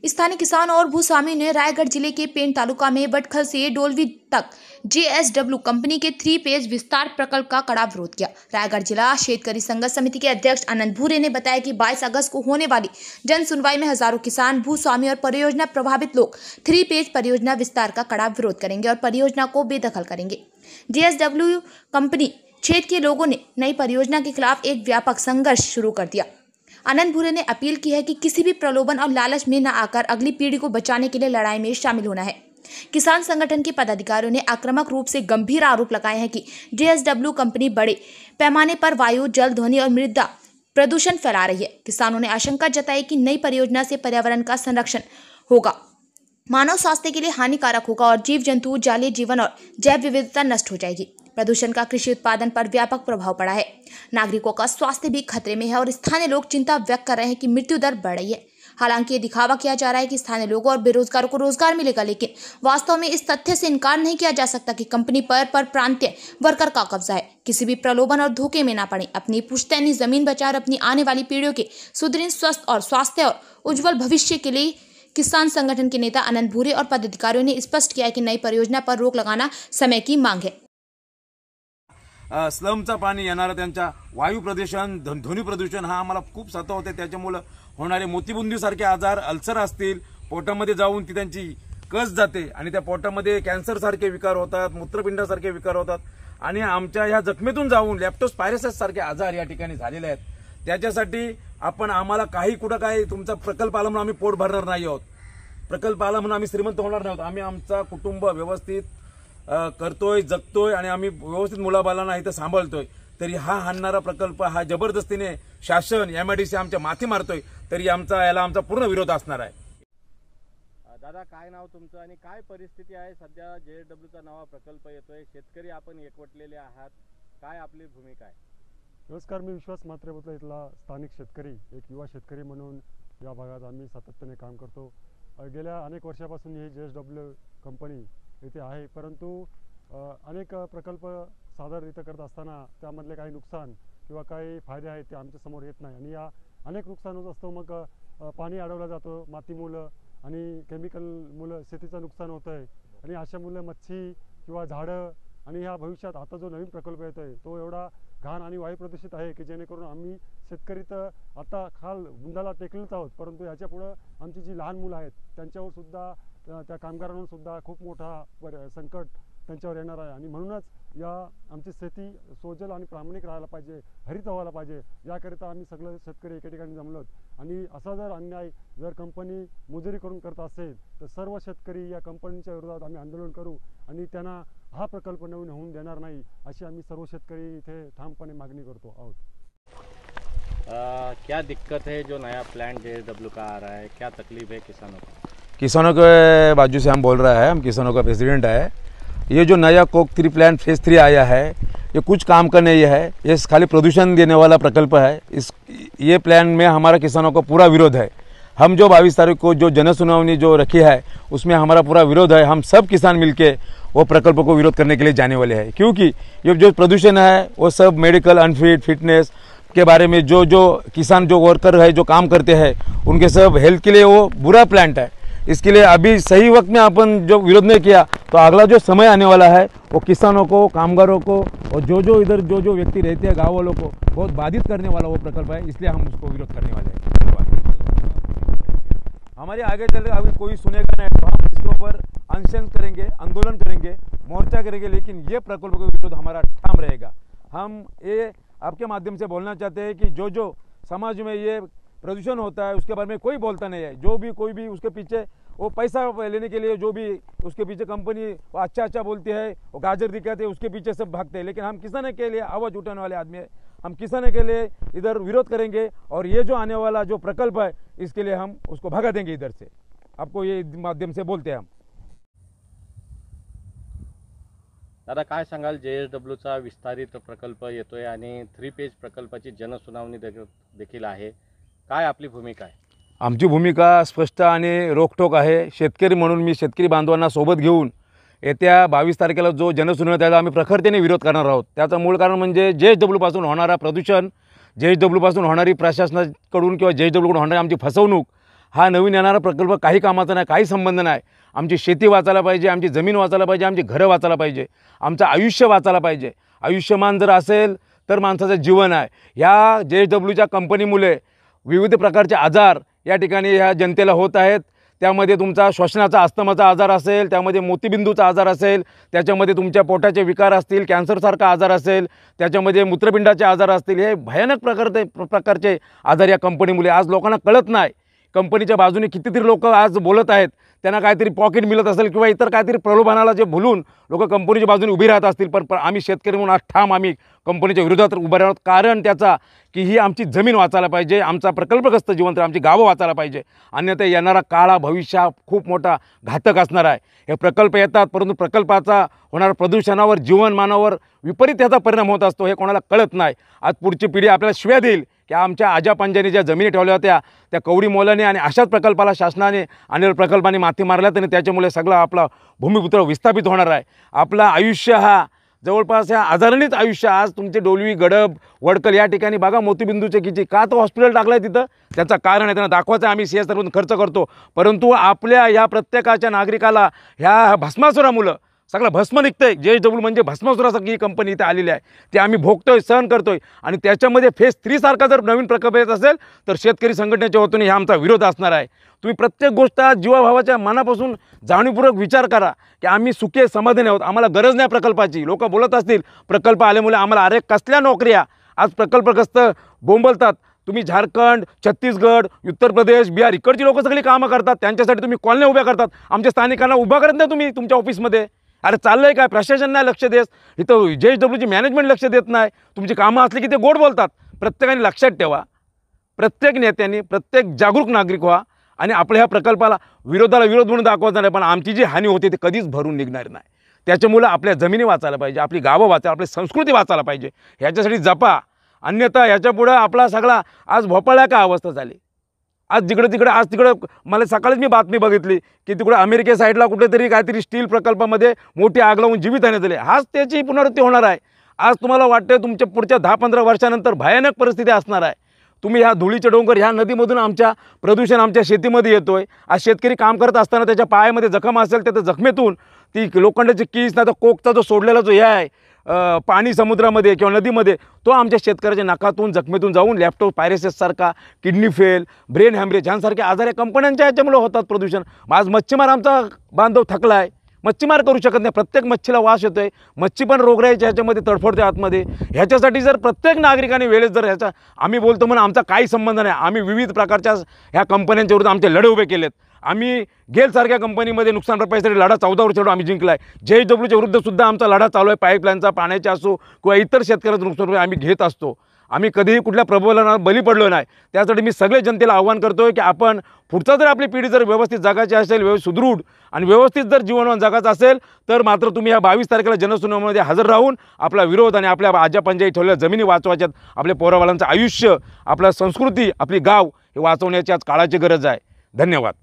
स्थानीय किसान और भूस्वामी ने रायगढ़ जिले के पेंच तालुका में बटखल से डोलवी तक JSW कंपनी के 3 पेज विस्तार प्रकल्प का कड़ा विरोध किया। रायगढ़ जिला शेतकरी संघर्ष समिति के अध्यक्ष आनंद भूरे ने बताया कि 22 अगस्त को होने वाली जन सुनवाई में हजारों किसान, भूस्वामी और परियोजना प्रभावित लोग 3 पेज परियोजना विस्तार का कड़ा विरोध करेंगे और परियोजना को बेदखल करेंगे। JSW कंपनी क्षेत्र के लोगों ने नई परियोजना के खिलाफ एक व्यापक संघर्ष शुरू कर दिया। आनंद भूरे ने अपील की है कि किसी भी प्रलोभन और लालच में न आकर अगली पीढ़ी को बचाने के लिए लड़ाई में शामिल होना है। किसान संगठन के पदाधिकारियों ने आक्रामक रूप से गंभीर आरोप लगाए हैं कि JSW कंपनी बड़े पैमाने पर वायु, जल, ध्वनि और मृदा प्रदूषण फैला रही है। किसानों ने आशंका जताई कि नई परियोजना से पर्यावरण का संरक्षण होगा, मानव स्वास्थ्य के लिए हानिकारक होगा और जीव जंतु, जलीय जीवन और जैव विविधता नष्ट हो जाएगी। प्रदूषण का कृषि उत्पादन पर व्यापक प्रभाव पड़ा है। नागरिकों का स्वास्थ्य भी खतरे में है और स्थानीय लोग चिंता व्यक्त कर रहे हैं कि मृत्यु दर बढ़ रही है। हालांकि ये दिखावा किया जा रहा है कि स्थानीय लोगों और बेरोजगारों को रोजगार मिलेगा, लेकिन वास्तव में इस तथ्य से इनकार नहीं किया जा सकता कि कंपनी पर प्रांतीय वर्कर का कब्जा है। किसी भी प्रलोभन और धोखे में ना पड़े। अपनी पुश्तैनी जमीन बचाकर अपनी आने वाली पीढ़ियों के सुदृढ़, स्वस्थ और स्वास्थ्य और उज्जवल भविष्य के लिए किसान संगठन के नेता आनंद भूरे और पदाधिकारियों ने स्पष्ट किया कि नई परियोजना पर रोक लगाना समय की मांग है। स्लमचा पाणी येणारा त्यांचा वायू प्रदूषण, ध्वनी प्रदूषण हा आम्हाला खूप सतावते। त्याच्यामुळे होणारे मोतीबिंदूसारखे आजार, अल्सर असतील, पोटामध्ये जाऊन ती त्यांची कस जाते आणि त्या पोटामध्ये कॅन्सर सारखे विकार होतात, मूत्रपिंडासारखे विकार होतात आणि आमच्या ह्या जखमेतून जाऊन लेप्टोस्पायरोसिस सारखे आजार या ठिकाणी झालेले आहेत। त्याच्यासाठी आम्हाला काही कुठं काही तुमचा प्रकल्प आला म्हणून आम्ही पोट भरणार नाही आहोत, प्रकल्प आला म्हणून आम्ही श्रीमंत होणार नाही आहोत। आम्ही आमचा कुटुंब व्यवस्थित करतोय, जगतोय आणि आम्ही व्यवस्थित मुलाबाळांना इथं सांभाळतोय। तरी हा हाणणारा प्रकल्प हा जबरदस्तीने शासन MIDC आमच्या माथी मारतोय, तरी आमचा पूर्ण विरोध असणार आहे। दादा, काय नाव तुमचं आणि काय परिस्थिती आहे सध्या? JSWचा नवा प्रकल्प येतोय, शेतकरी आपण एकवटलेले आहात, काय आपली भूमिका आहे? नमस्कार, मी विश्वास म्हात्रे बोलतो, इथला स्थानिक शेतकरी, एक युवा शेतकरी म्हणून या भागात आम्ही सातत्याने काम करतो। गेल्या अनेक वर्षापासून ही JSW कंपनी इथे आहे, परंतु अनेक प्रकल्प सादर करत असताना त्यामधले काही नुकसान किंवा काही फायदे आहेत ते आमच्या समोर येत नाही आणि या अनेक नुकसान होत असतो। मग पाणी अडवलं जातं, मातीमुळे आणि केमिकलमुळे शेतीचं नुकसान होतं आहे आणि अशामुळे मच्छी किंवा झाडं आणि ह्या भविष्यात आता जो नवीन प्रकल्प येतोय तो एवढा घाण आणि वायू प्रदूषित आहे की जेणेकरून आम्ही शेतकरी तर आता खाल बुंदाला टेकलेच आहोत, परंतु याच्या पुढे आमची जी लहान मुलं आहेत त्यांच्यावर सुद्धा, त्या कामगारांवर सुद्धा खूप मोठा संकट त्यांच्यावर येणार आहे आणि म्हणूनच या आमची शेती सोजल आणि प्रामाणिक राहायला पाहिजे, हरित व्हायला पाहिजे, याकरिता आम्ही सगळे शेतकरी एके ठिकाणी जमलोत आणि असा जर अन्याय जर कंपनी मजुरी करून करत असेल तर सर्व शेतकरी या कंपनीच्या विरोधात आम्ही आंदोलन करू आणि त्यांना हा प्रकल्प नवीन होऊन देणार नाही अशी आम्ही सर्व शेतकरी इथे ठामपणे मागणी करतो आहोत। क्या दिक्कत है जो नया प्लान JSW का आ रहा है, क्या तकलीफ है किसानों को? किसानों के बाजू से हम बोल रहा है, हम किसानों का प्रेसिडेंट है। ये जो नया कोक 3 प्लान फेज 3 आया है, ये कुछ काम का नहीं है, ये खाली प्रदूषण देने वाला प्रकल्प है। ये प्लान में हमारा किसानों का पूरा विरोध है। हम जो 22 तारीख को जो जनसुनवाई जो रखी है उसमें हमारा पूरा विरोध है। हम सब किसान मिलके वो प्रकल्प को विरोध करने के लिए जाने वाले हैं, क्योंकि ये जो प्रदूषण है वो सब मेडिकल अनफिट, फिटनेस के बारे में जो किसान जो वर्कर है जो काम करते हैं उनके सब हेल्थ के लिए वो बुरा प्लांट है। इसके लिए अभी सही वक्त में अपन जो विरोध नहीं किया तो अगला जो समय आने वाला है वो किसानों को, कामगारों को और जो इधर जो व्यक्ति रहते हैं गाँव वालों को बहुत बाधित करने वाला वो प्रकल्प है, इसलिए हम उसको विरोध करने वाले हैं। हमारे आगे चल रहे अभी कोई सुनेगा नहीं तो हम इसके ऊपर अनशन करेंगे, आंदोलन करेंगे, मोर्चा करेंगे, लेकिन ये प्रकल्प का विरोध हमारा ठाम रहेगा। हम ये आपके माध्यम से बोलना चाहते हैं कि जो समाज में ये प्रदूषण होता है उसके बारे में कोई बोलता नहीं है। कोई भी उसके पीछे वो पैसा लेने के लिए जो भी उसके पीछे कंपनी वो अच्छा बोलती है, वो गाजर दिखाते हैं, उसके पीछे सब भागते हैं। लेकिन हम किसानों के लिए आवाज़ उठाने वाले आदमी है, हम किसानों के लिए इधर विरोध करेंगे और ये जो आने वाला जो प्रकल्प है इसके लिए हम उसको भगा देंगे इधर से। आपको ये माध्यम से बोलते हैं हम। दादा, काय सांगाल? JSWचा विस्तारित प्रकल्प येतोय आणि 3 पेज प्रकल्पाची जनसुनावणी देखील आहे, काय आपली भूमिका आहे? आमची भूमिका स्पष्ट आणि रोखठोक आहे। शेतकरी म्हणून मी शेतकरी बांधवांना सोबत घेऊन येत्या 22 तारखेला जो जनसुनावणी त्याला आम्ही प्रखरतेने विरोध करणार आहोत। त्याचं मूळ कारण म्हणजे JSW पासून होणारा प्रदूषण, JSW पासून होणारी प्रशासनाकडून किंवा JSW कडून होणारी आमची फसवणूक हा नवीन येणारा प्रकल्प काही कामाचा नाही, काही संबंध नाही. आमची शेती वाचायला पाहिजे, आमची जमीन वाचायला पाहिजे, आमची घरं वाचायला पाहिजे, आमचं आयुष्य वाचायला पाहिजे. आयुष्यमान जर असेल तर माणसाचं जीवन आहे. ह्या JSWच्या कंपनीमुळे विविध प्रकारचे आजार या ठिकाणी ह्या जनतेला होत आहेत. त्यामध्ये तुमचा श्वसनाचा अस्थमाचा आजार असेल, त्यामध्ये मोतीबिंदूचा आजार असेल, त्याच्यामध्ये तुमच्या पोटाचे विकार असतील, कॅन्सरसारखा आजार असेल, त्याच्यामध्ये मूत्रपिंडाचे आजार असतील. हे भयानक प्रकारचे आजार या कंपनीमुळे आज लोकांना कळत नाही. कंपनीच्या बाजूने कितीतरी लोक आज बोलत आहेत, त्यांना काहीतरी पॉकेट मिळत असेल किंवा इतर काहीतरी प्रलोभनाला जे भुलून लोक कंपनीच्या बाजूने उभी राहत असतील. पण आम्ही शेतकरी म्हणून आज ठाम आम्ही कंपनीच्या विरोधात उभं राहतो. कारण त्याचा की ही आमची जमीन वाचायला पाहिजे, आमचा प्रकल्पग्रस्त जीवन तर आमची गावं वाचायला पाहिजे. अन्यथा येणारा काळा भविष्य खूप मोठा घातक असणार आहे. हे प्रकल्प येतात, परंतु प्रकल्पाचा होणाऱ्या प्रदूषणावर जीवनमानावर विपरीत त्याचा परिणाम होत असतो. हे कोणाला कळत नाही. आज पुढची पिढी आपल्याला शिव्या देईल की आमच्या आजापंजाने ज्या जमिनी ठेवल्या होत्या त्या कवडी मोलाने आणि अशाच प्रकल्पाला शासनाने आणि प्रकल्पाने माती मारल्यात आणि त्याच्यामुळे सगळा आपला भूमिपुत्र विस्थापित होणार आहे. आपलं आयुष्य हा जवळपास ह्या आजारानेच आयुष्य. आज तुमचे डोलवी, गडब, वडकल या ठिकाणी बघा मोतीबिंदूचे किती का तो हॉस्पिटल टाकलं आहे तिथं, त्याचं कारण आहे. त्यांना दाखवायचं आम्ही CSR खर्च करतो, परंतु आपल्या या प्रत्येकाच्या नागरिकाला ह्या भस्मासुरामुळं सगळं भस्म निघतंय. JSW म्हणजे भस्मासुरासारखी ही कंपनी इथे आलेली आहे. ते आम्ही भोगतोय, सहन करतोय. आणि त्याच्यामध्ये फेज 3 सारखा जर नवीन प्रकल्प येत असेल तर शेतकरी संघटनेच्या वतीने हा आमचा विरोध असणार आहे. तुम्ही प्रत्येक गोष्ट जीवाभावाच्या मनापासून जाणीवपूर्वक विचार करा की आम्ही सुखी समाधानी आहोत. आम्हाला गरज नाही प्रकल्पाची. लोक बोलत असतील प्रकल्प आल्यामुळे आम्हाला अरे कसल्या नोकऱ्या. आज प्रकल्पग्रस्त बोंबलतात. तुम्ही झारखंड, छत्तीसगड, उत्तर प्रदेश, बिहार इकडची लोक सगळी कामं करतात. त्यांच्यासाठी तुम्ही कॉलन्या उभ्या करतात. आमच्या स्थानिकांना उभा करत नाही तुम्ही तुमच्या ऑफिसमध्ये. अरे चाललंय काय? प्रशासन नाही लक्ष देत. इथं JSWची मॅनेजमेंट लक्ष देत नाही. तुमची कामं असली की ते गोड बोलतात. प्रत्येकाने लक्षात ठेवा, प्रत्येक नेत्यांनी, प्रत्येक जागरूक नागरिक व्हा आणि आपल्या ह्या प्रकल्पाला विरोधाला विरोध म्हणून दाखवायचा नाही. पण आमची जी हानी होते ती कधीच भरून निघणार नाही. त्याच्यामुळं आपल्या जमिनी वाचायला पाहिजे, आपली गावं वाचायला, आपली संस्कृती वाचायला पाहिजे. ह्याच्यासाठी जपा. अन्यथा ह्याच्यापुढं आपला सगळा आज भोपाळ्या का अवस्था झाली. आज तिकडं मला सकाळीच मी बातमी बघितली की तिकडे अमेरिके साईडला कुठेतरी काहीतरी स्टील प्रकल्पामध्ये मोठी आग लावून जीवितहानी झाली. हाच त्याची पुनरावृत्ती होणार आहे. आज तुम्हाला वाटतं तुमच्या पुढच्या 10-15 वर्षानंतर भयानक परिस्थिती असणार आहे. तुम्ही ह्या धुळीचे डोंगर ह्या नदीमधून आमच्या प्रदूषण आमच्या शेतीमध्ये येतोय. आज शेतकरी काम करत असताना त्याच्या पायामध्ये जखम असेल तर त्या जखमेतून ती लोखंडाची कीस नाही तर कोकचा जो सोडलेला जो हे आहे पाणी समुद्रामध्ये किंवा नदीमध्ये तो आमच्या शेतकऱ्याच्या नाकातून जखमेतून जाऊन लॅप्टोपायरेसिस सारखा, किडनी फेल, ब्रेन हॅमरेज ह्यांसारखे आजार या कंपन्यांच्या ह्याच्यामुळे होतात प्रदूषण. आज मच्छीमार आमचा बांधव थकला आहे. मच्छीमार करू शकत नाही. प्रत्येक मच्छीला वास येतोय. मच्छी पण रोगराईच्या ह्याच्यामध्ये तडफडते आतमध्ये. ह्याच्यासाठी जर प्रत्येक नागरिकाने वेळेस जर ह्याचा आम्ही बोलतो म्हणून आमचा काही संबंध नाही. आम्ही विविध प्रकारच्या ह्या कंपन्यांच्या विरुद्ध आमचे लढे उभे केलेत. आम्ही गेलसारख्या कंपनीमध्ये नुकसान भरपाईसाठी लढा 14 वर्ष आम्ही जिंकला आहे. JSWच्या विरुद्ध सुद्धा आमचा लढा चालू आहे. पाईपलाईनचा, पाण्याचा असो किंवा इतर शेतकऱ्यांचं नुकसान आम्ही घेत असतो. आम्ही कधीही कुठल्या प्रबोधनाला बली पडलो नाही. त्यासाठी मी सगळे जनतेला आव्हान करतोय की आपण पुढचा जर आपली पिढी जर व्यवस्थित जगायची असेल, सुदृढ आणि व्यवस्थित जर जीवनमान जगायचं असेल तर मात्र तुम्ही या 22 तारखेला जनसुनावणीमध्ये हजर राहून आपला विरोध आणि आपल्या आजापंजाई ठेवलेल्या जमिनी वाचवायच्यात. आपल्या पोराबाळांचं आयुष्य, आपल्या संस्कृती, आपली गाव हे वाचवण्याची आज काळाची गरज आहे. धन्यवाद.